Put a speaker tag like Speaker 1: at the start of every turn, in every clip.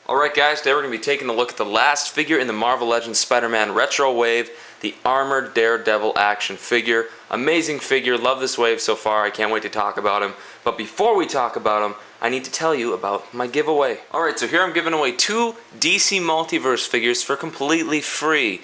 Speaker 1: Alright guys, today we're going to be taking a look at the last figure in the Marvel Legends Spider-Man Retro Wave, the Armored Daredevil action figure. Amazing figure, love this wave so far, I can't wait to talk about him. But before we talk about him, I need to tell you about my giveaway. Alright, so here I'm giving away 2 DC Multiverse figures for completely free.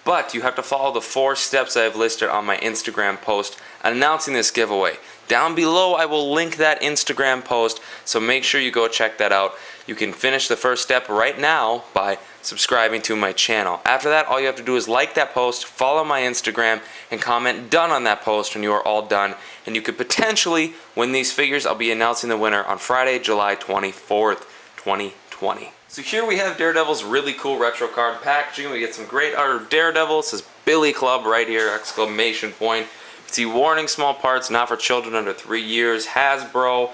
Speaker 1: But you have to follow the 4 steps I have listed on my Instagram post announcing this giveaway. Down below I will link that Instagram post, so make sure you go check that out. You can finish the first step right now by subscribing to my channel. After that, all you have to do is like that post, follow my Instagram, and comment done on that post when you are all done. And you could potentially win these figures. I'll be announcing the winner on Friday, July 24th, 2020. So here we have Daredevil's really cool retro card packaging. We get some great art of Daredevil. It says Billy Club right here, exclamation point. You can see warning, small parts, not for children under 3 years, Hasbro.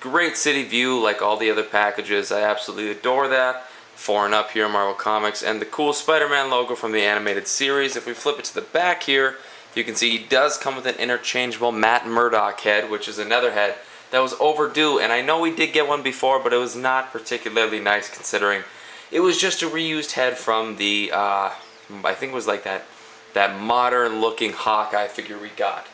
Speaker 1: Great city view like all the other packages. I absolutely adore that. 4 and up here, Marvel Comics, and the cool Spider-Man logo from the animated series. If we flip it to the back here, you can see he does come with an interchangeable Matt Murdock head, which is another head that was overdue. And I know we did get one before, but it was not particularly nice considering it was just a reused head from the, I think it was like that modern looking Hawkeye figure we got.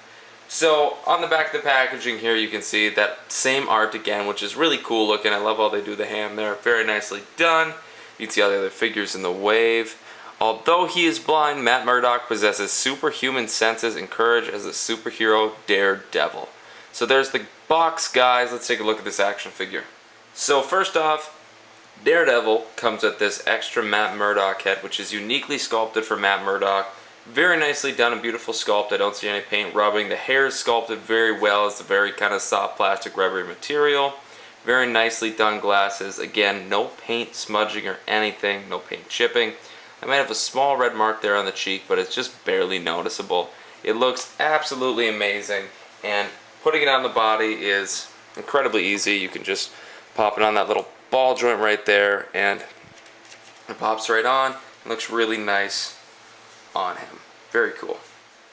Speaker 1: So on the back of the packaging here you can see that same art again, which is really cool looking. I love how they do the ham there, very nicely done. You can see all the other figures in the wave. Although he is blind, Matt Murdock possesses superhuman senses and courage as a superhero Daredevil. So there's the box, guys. Let's take a look at this action figure. So first off, Daredevil comes with this extra Matt Murdock head, which is uniquely sculpted for Matt Murdock. Very nicely done, a beautiful sculpt. I don't see any paint rubbing. The hair is sculpted very well. It's a very kind of soft plastic rubbery material. Very nicely done glasses. Again, no paint smudging or anything, no paint chipping. I might have a small red mark there on the cheek, but it's just barely noticeable. It looks absolutely amazing, and putting it on the body is incredibly easy. You can just pop it on that little ball joint right there, and it pops right on. It looks really nice on him. Very cool.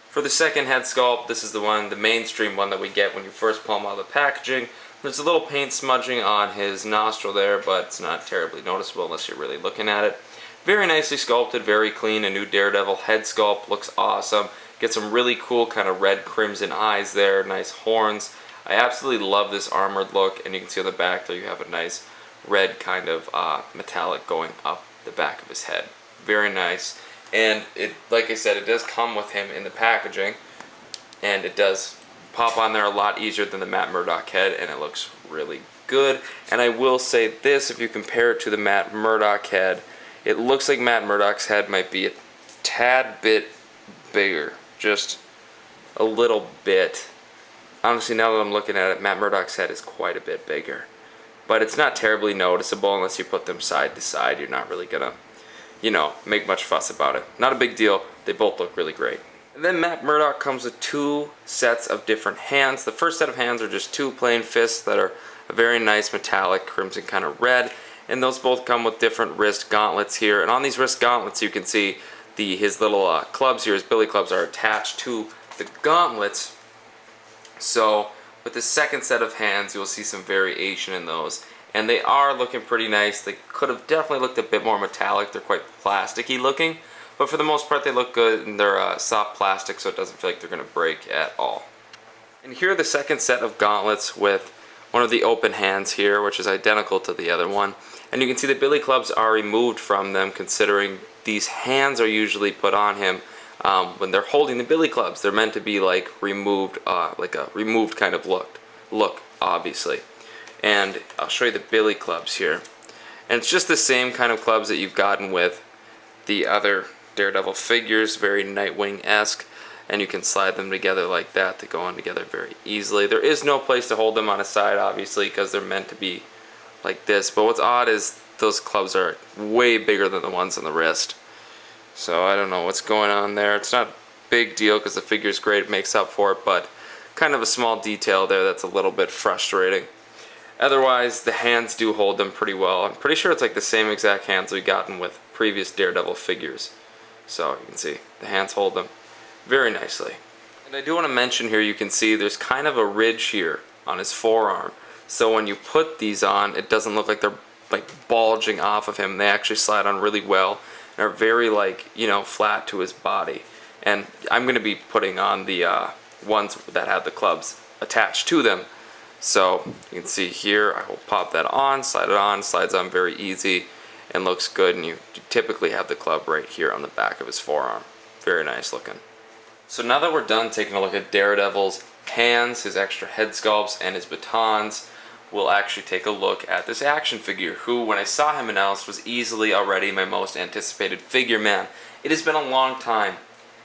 Speaker 1: For the second head sculpt, this is the mainstream one that we get when you first pull him out of the packaging. There's a little paint smudging on his nostril there, but it's not terribly noticeable unless you're really looking at it. Very nicely sculpted, very clean. A new Daredevil head sculpt, looks awesome. Get some really cool kind of red crimson eyes there, nice horns. I absolutely love this armored look, and you can see on the back there you have a nice red kind of metallic going up the back of his head. Very nice. And it, like I said, it does come with him in the packaging, and it does pop on there a lot easier than the Matt Murdock head, and it looks really good. And I will say this, if you compare it to the Matt Murdock head, it looks like Matt Murdock's head might be a tad bit bigger, just a little bit. Honestly, now that I'm looking at it, Matt Murdock's head is quite a bit bigger, but it's not terribly noticeable unless you put them side to side. You're not really gonna, you know, make much fuss about it. Not a big deal. They both look really great. And then Matt Murdock comes with 2 sets of different hands. The first set of hands are just 2 plain fists that are a very nice metallic crimson kind of red, and those both come with different wrist gauntlets here. And on these wrist gauntlets you can see his little clubs here, his billy clubs, are attached to the gauntlets. So with the second set of hands you'll see some variation in those. And they are looking pretty nice. They could have definitely looked a bit more metallic. They're quite plasticky looking, but for the most part they look good, and they're soft plastic, so it doesn't feel like they're going to break at all. And here are the second set of gauntlets with one of the open hands here, which is identical to the other one. And you can see the billy clubs are removed from them, considering these hands are usually put on him when they're holding the billy clubs. They're meant to be like removed, like a removed kind of look, obviously. And I'll show you the billy clubs here. And it's just the same kind of clubs that you've gotten with the other Daredevil figures, very Nightwing-esque. And you can slide them together like that to go on together very easily. There is no place to hold them on a side, obviously, because they're meant to be like this. But what's odd is those clubs are way bigger than the ones on the wrist. So I don't know what's going on there. It's not a big deal because the figure's great, it makes up for it, but kind of a small detail there that's a little bit frustrating. Otherwise, the hands do hold them pretty well. I'm pretty sure it's like the same exact hands we've gotten with previous Daredevil figures. So you can see the hands hold them very nicely. And I do want to mention here, you can see there's kind of a ridge here on his forearm. So when you put these on, it doesn't look like they're like bulging off of him. They actually slide on really well and are very like, you know, flat to his body. And I'm going to be putting on the ones that have the clubs attached to them. So you can see here, I will pop that on, slides on very easy and looks good. And you typically have the club right here on the back of his forearm. Very nice looking. So now that we're done taking a look at Daredevil's hands, his extra head sculpts, and his batons, we'll actually take a look at this action figure, who, when I saw him announced, was easily already my most anticipated figure, man. It has been a long time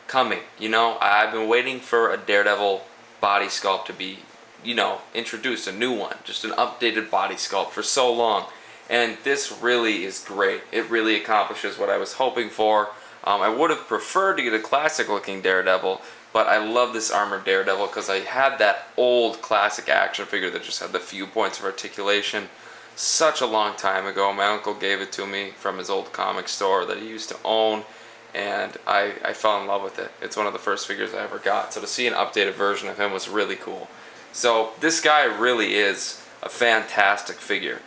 Speaker 1: coming, you know. I've been waiting for a Daredevil body sculpt to be, you know, introduced, a new one, just an updated body sculpt for so long. And this really is great. It really accomplishes what I was hoping for. I would have preferred to get a classic looking Daredevil, but I love this armored Daredevil because I had that old classic action figure that just had the few points of articulation such a long time ago. My uncle gave it to me from his old comic store that he used to own, and I fell in love with it. It's one of the first figures I ever got, so to see an updated version of him was really cool. So this guy really is a fantastic figure.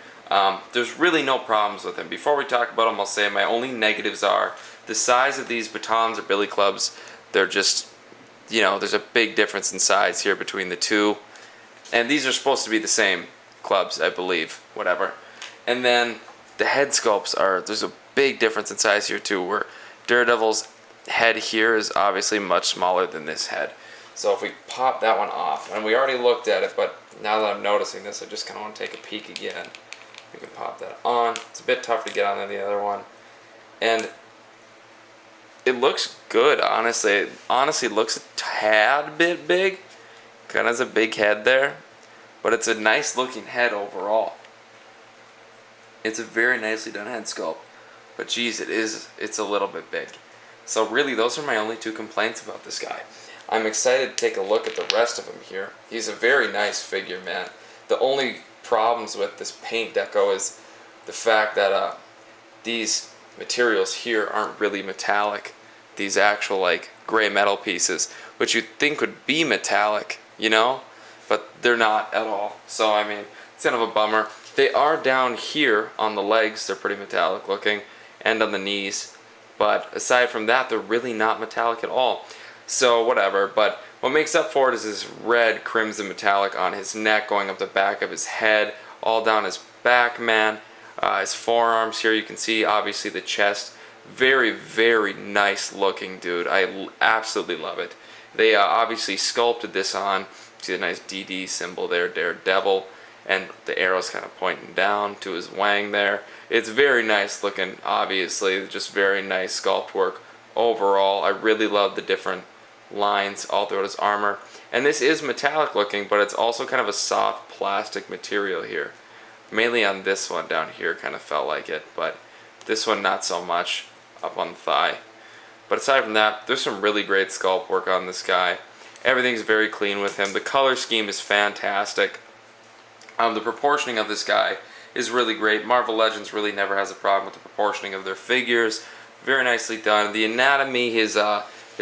Speaker 1: There's really no problems with him. Before we talk about him, I'll say my only negatives are the size of these batons or billy clubs. They're just, you know, there's a big difference in size here between the two. And these are supposed to be the same clubs, I believe, whatever. And then the head sculpts there's a big difference in size here too, where Daredevil's head here is obviously much smaller than this head. So if we pop that one off, and we already looked at it, but now that I'm noticing this, I just kind of want to take a peek again. We can pop that on. It's a bit tough to get on than the other one. And it looks good, honestly. It honestly looks a tad bit big. Kind of has a big head there. But it's a nice looking head overall. It's a very nicely done head sculpt. But geez, it's a little bit big. So really, those are my only two complaints about this guy. I'm excited to take a look at the rest of him here. He's a very nice figure, man. The only problems with this paint deco is the fact that these materials here aren't really metallic. These actual like gray metal pieces, which you'd think would be metallic, you know, but they're not at all. So I mean, it's kind of a bummer. They are down here on the legs, they're pretty metallic looking, and on the knees, but aside from that, they're really not metallic at all. So whatever, but what makes up for it is this red crimson metallic on his neck, going up the back of his head, all down his back, man. His forearms here, you can see obviously the chest. Very, very nice looking, dude. I absolutely love it. They obviously sculpted this on. See the nice DD symbol there, Daredevil, and the arrow's kind of pointing down to his wang there. It's very nice looking, obviously. Just very nice sculpt work overall. I really love the different lines all throughout his armor. And this is metallic looking, but it's also kind of a soft plastic material here. Mainly on this one down here, kind of felt like it, but this one not so much up on the thigh. But aside from that, there's some really great sculpt work on this guy. Everything's very clean with him. The color scheme is fantastic. The proportioning of this guy is really great. Marvel Legends really never has a problem with the proportioning of their figures. Very nicely done. The anatomy, his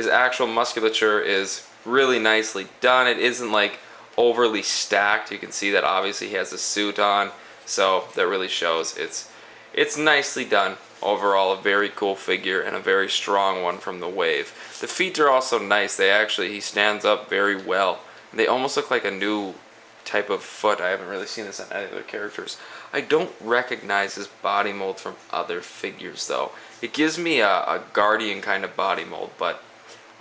Speaker 1: actual musculature is really nicely done. It isn't like overly stacked. You can see that obviously he has a suit on, so that really shows. It's nicely done. Overall, a very cool figure and a very strong one from the wave. The feet are also nice. He stands up very well. They almost look like a new type of foot. I haven't really seen this on any other characters. I don't recognize his body mold from other figures though. It gives me a Guardian kind of body mold, but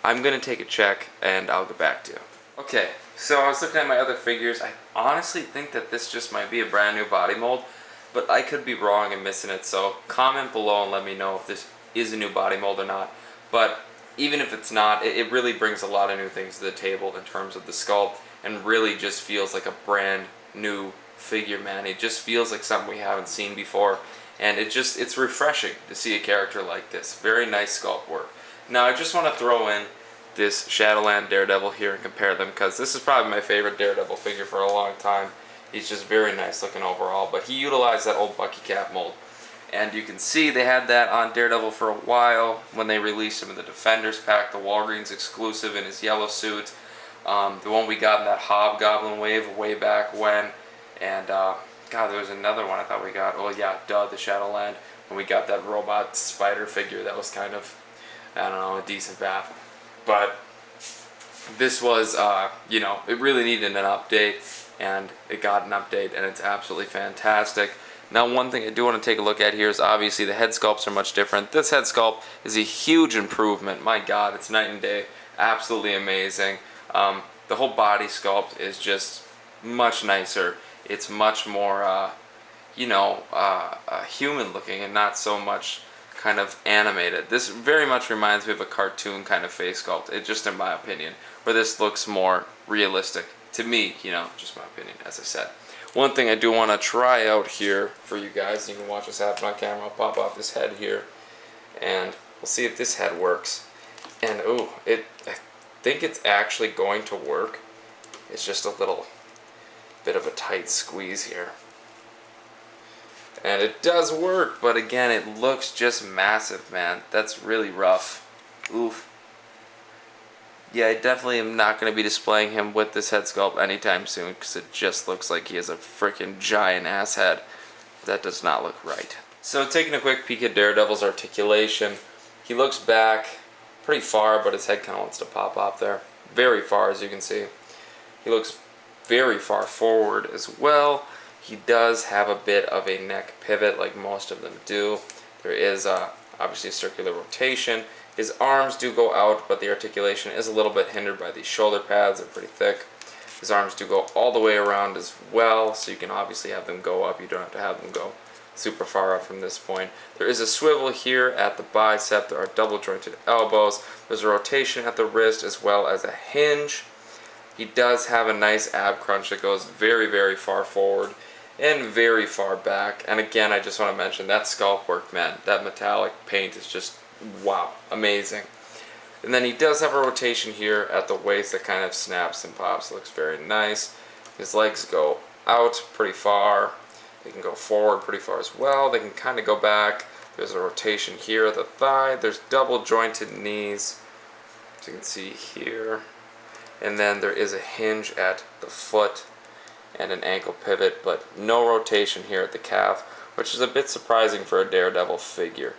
Speaker 1: I'm going to take a check and I'll get back to you. Okay, so I was looking at my other figures. I honestly think that this just might be a brand new body mold, but I could be wrong and missing it, so comment below and let me know if this is a new body mold or not. But even if it's not, it really brings a lot of new things to the table in terms of the sculpt, and really just feels like a brand new figure, man. It just feels like something we haven't seen before, and it's refreshing to see a character like this. Very nice sculpt work. Now I just want to throw in this Shadowland Daredevil here and compare them, because this is probably my favorite Daredevil figure for a long time. He's just very nice looking overall, but he utilized that old Bucky Cap mold. And you can see they had that on Daredevil for a while when they released him in the Defenders pack, the Walgreens exclusive in his yellow suit. The one we got in that Hobgoblin wave way back when. And God, there was another one I thought we got. Oh yeah, duh, the Shadowland. When we got that robot spider figure that was kind of, I don't know, a decent bath. But this was, it really needed an update, and it got an update, and it's absolutely fantastic. Now, one thing I do want to take a look at here is obviously the head sculpts are much different. This head sculpt is a huge improvement. My God, it's night and day. Absolutely amazing. The whole body sculpt is just much nicer. It's much more, human looking and not so much kind of animated. This very much reminds me of a cartoon kind of face sculpt, just in my opinion, where this looks more realistic to me, just my opinion, as I said. One thing I do want to try out here for you guys, you can watch this happen on camera. I'll pop off this head here, and we'll see if this head works. And I think it's actually going to work. It's just a little bit of a tight squeeze here. And it does work, but again, it looks just massive, man. That's really rough. Oof. Yeah, I definitely am not going to be displaying him with this head sculpt anytime soon, because it just looks like he has a freaking giant ass head. That does not look right. So taking a quick peek at Daredevil's articulation, he looks back pretty far, but his head kind of wants to pop off there. Very far, as you can see. He looks very far forward as well. He does have a bit of a neck pivot like most of them do. There is obviously a circular rotation. His arms do go out, but the articulation is a little bit hindered by these shoulder pads. They're pretty thick. His arms do go all the way around as well, so you can obviously have them go up. You don't have to have them go super far up from this point. There is a swivel here at the bicep. There are double jointed elbows. There's a rotation at the wrist as well as a hinge. He does have a nice ab crunch that goes very, very far forward and very far back. And again, I just want to mention that scalp work, man. That metallic paint is just, wow, amazing. And then he does have a rotation here at the waist that kind of snaps and pops. Looks very nice. His legs go out pretty far. They can go forward pretty far as well. They can kind of go back. There's a rotation here at the thigh. There's double jointed knees, as you can see here. And then there is a hinge at the foot and an ankle pivot, but no rotation here at the calf, which is a bit surprising for a Daredevil figure.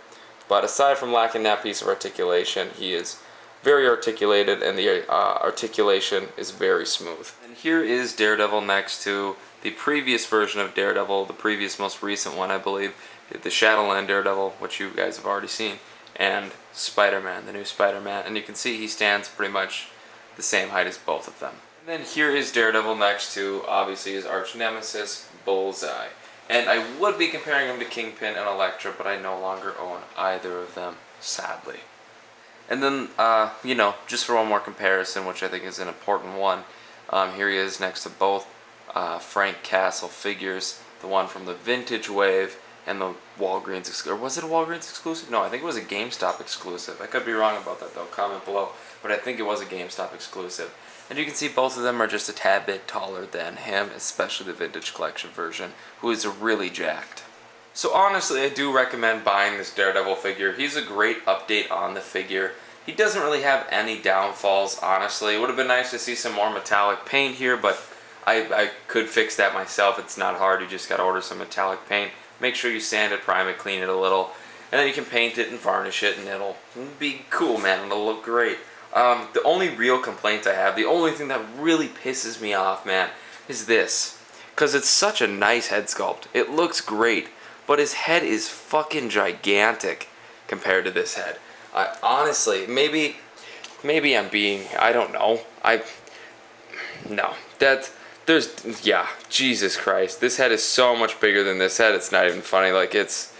Speaker 1: But aside from lacking that piece of articulation, he is very articulated, and the articulation is very smooth. And here is Daredevil next to the previous version of Daredevil, the previous most recent one, I believe, the Shadowland Daredevil, which you guys have already seen, and Spider-Man, the new Spider-Man. And you can see he stands pretty much the same height as both of them. And then here is Daredevil next to, obviously, his arch nemesis, Bullseye. And I would be comparing him to Kingpin and Elektra, but I no longer own either of them, sadly. And then, just for one more comparison, which I think is an important one, here he is next to both Frank Castle figures, the one from the Vintage Wave and the Walgreens exclusive. Or was it a Walgreens exclusive? No, I think it was a GameStop exclusive. I could be wrong about that, though. Comment below. But I think it was a GameStop exclusive. And you can see both of them are just a tad bit taller than him, especially the Vintage Collection version, who is really jacked. So honestly, I do recommend buying this Daredevil figure. He's a great update on the figure. He doesn't really have any downfalls, honestly. It would have been nice to see some more metallic paint here, but I could fix that myself. It's not hard. You just got to order some metallic paint. Make sure you sand it, prime it, clean it a little, and then you can paint it and varnish it, and it'll be cool, man. It'll look great. The only real complaint I have, the only thing that really pisses me off, man, is this. Because it's such a nice head sculpt. It looks great, but his head is fucking gigantic compared to this head. Honestly, maybe I'm being, I don't know. Jesus Christ. This head is so much bigger than this head, it's not even funny. Like, it's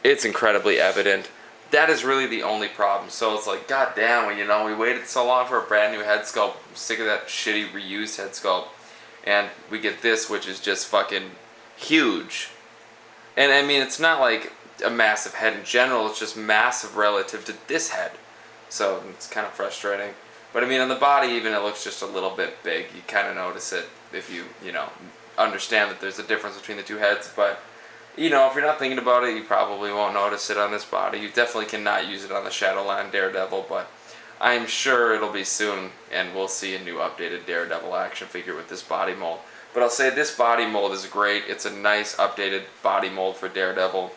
Speaker 1: incredibly evident. That is really the only problem. So it's like, goddamn, we waited so long for a brand new head sculpt. I'm sick of that shitty reused head sculpt. And we get this, which is just fucking huge. And I mean, it's not like a massive head in general. It's just massive relative to this head. So it's kind of frustrating. But I mean, on the body even, it looks just a little bit big. You kind of notice it if you understand that there's a difference between the two heads. But if you're not thinking about it, you probably won't notice it on this body. You definitely cannot use it on the Shadowland Daredevil, but I'm sure it'll be soon, and we'll see a new updated Daredevil action figure with this body mold. But I'll say this body mold is great. It's a nice updated body mold for Daredevil.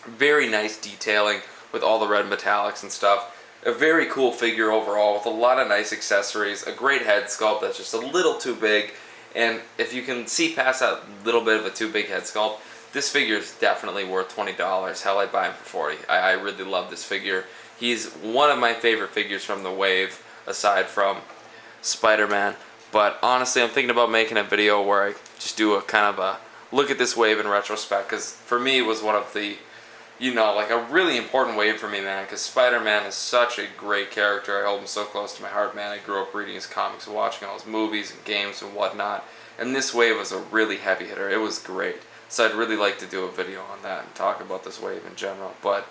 Speaker 1: Very nice detailing with all the red metallics and stuff. A very cool figure overall with a lot of nice accessories. A great head sculpt that's just a little too big. And if you can see past that little bit of a too big head sculpt, this figure is definitely worth $20. Hell, I'd buy him for $40. I really love this figure. He's one of my favorite figures from the wave, aside from Spider-Man. But honestly, I'm thinking about making a video where I just do a kind of a look at this wave in retrospect, because for me it was one of the, like a really important wave for me, man, because Spider-Man is such a great character. I hold him so close to my heart, man. I grew up reading his comics and watching all his movies and games and whatnot, and this wave was a really heavy hitter. It was great. So I'd really like to do a video on that and talk about this wave in general. But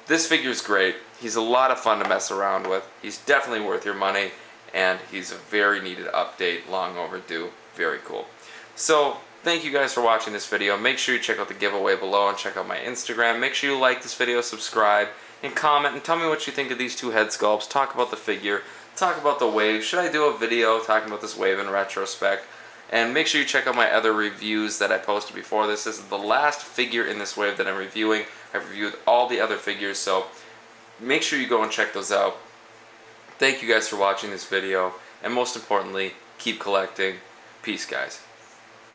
Speaker 1: this figure's great. He's a lot of fun to mess around with. He's definitely worth your money, and he's a very needed update, long overdue. Very cool. So thank you guys for watching this video. Make sure you check out the giveaway below and check out my Instagram. Make sure you like this video, subscribe, and comment, and tell me what you think of these two head sculpts. Talk about the figure. Talk about the wave. Should I do a video talking about this wave in retrospect? And make sure you check out my other reviews that I posted before this. This is the last figure in this wave that I'm reviewing. I've reviewed all the other figures, so make sure you go and check those out. Thank you guys for watching this video, and most importantly, keep collecting. Peace, guys.